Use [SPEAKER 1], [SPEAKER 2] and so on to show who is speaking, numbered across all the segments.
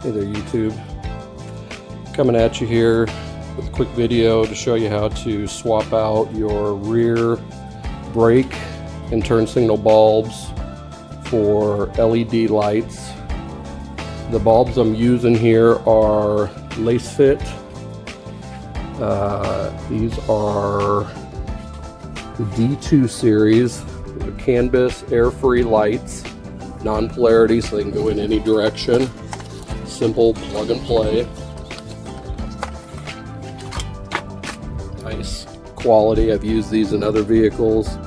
[SPEAKER 1] Hey there YouTube, coming at you here with a quick video to show you how to swap out your rear brake and turn signal bulbs for LED lights. The bulbs I'm using here are lace fit. These are the D2 series. They're canvas air-free lights, non-polarity, so they can go in any direction. Simple plug and play. Nice quality. I've used these in other vehicles.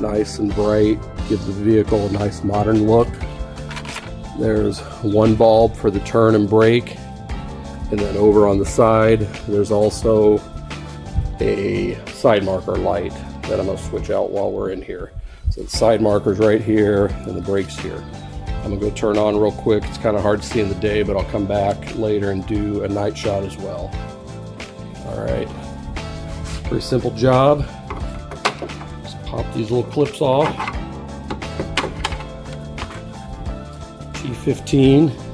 [SPEAKER 1] Nice and bright. Gives the vehicle a nice modern look. There's one bulb for the turn and brake. And then over on the side, there's also a side marker light that I'm going to switch out while we're in here. So the side marker's right here and the brake's here. I'm gonna go turn on real quick. It's kind of hard to see in the day, but I'll come back later and do a night shot as well. All right, pretty simple job. Just pop these little clips off. T15.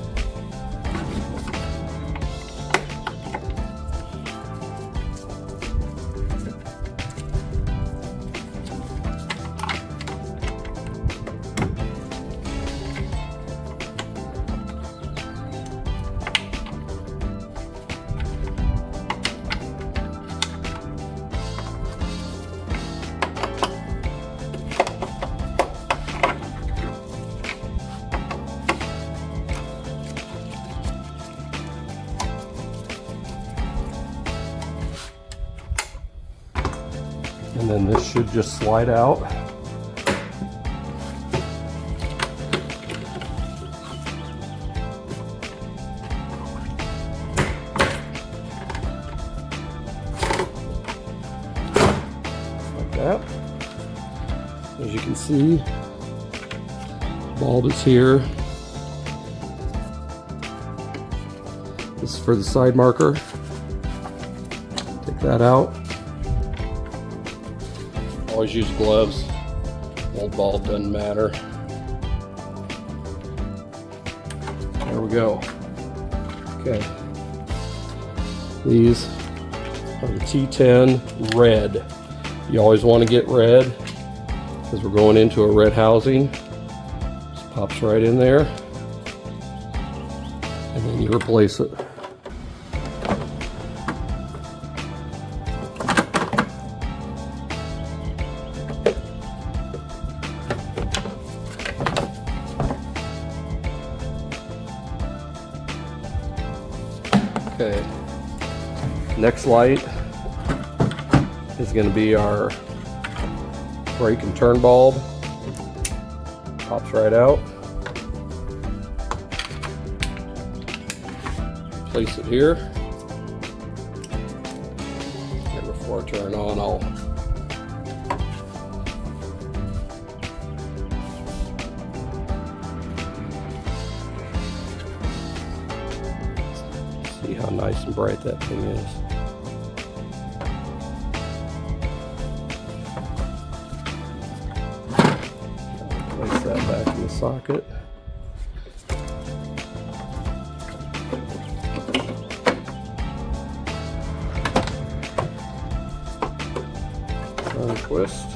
[SPEAKER 1] And then this should just slide out. Like that. As you can see, bulb is here. This is for the side marker. Take that out. Always use gloves. Old bulb doesn't matter. There we go. Okay. These are the T10 red. You always want to get red because we're going into a red housing. Just pops right in there. And then you replace it. Okay, next light is going to be our brake and turn bulb. Pops right out. Place it here. And before I turn on, I'll see how nice and bright that thing is. Place that back in the socket. Untwist.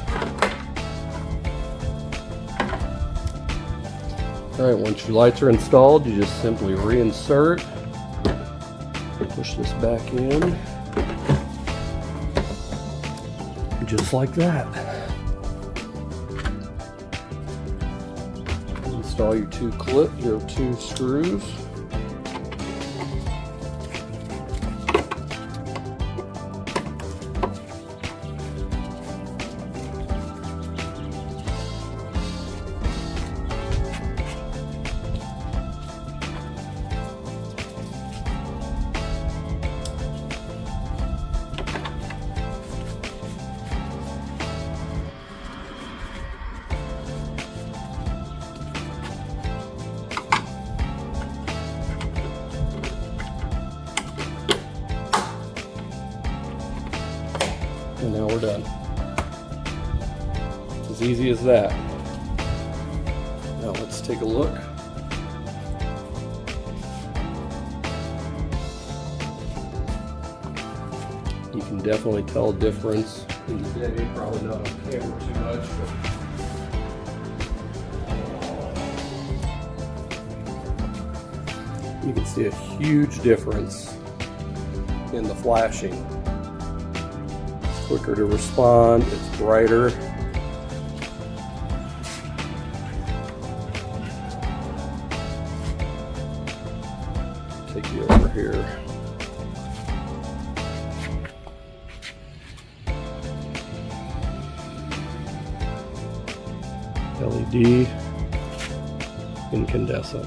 [SPEAKER 1] Alright, once your lights are installed, you just simply reinsert. Push this back in, just like that. Install your two screws. And now we're done. It's as easy as that. Now let's take a look. You can definitely tell a difference in the day. Probably not on camera too much, but you can see a huge difference in the flashing. It's quicker to respond, it's brighter. Take you over here. LED incandescent.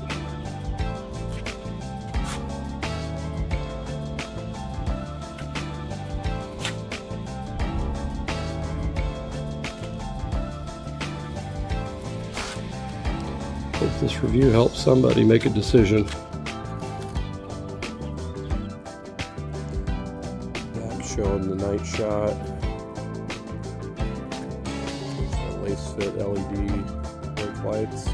[SPEAKER 1] Hope this review helps somebody make a decision. Back showing the night shot. Lace fit LED brake lights.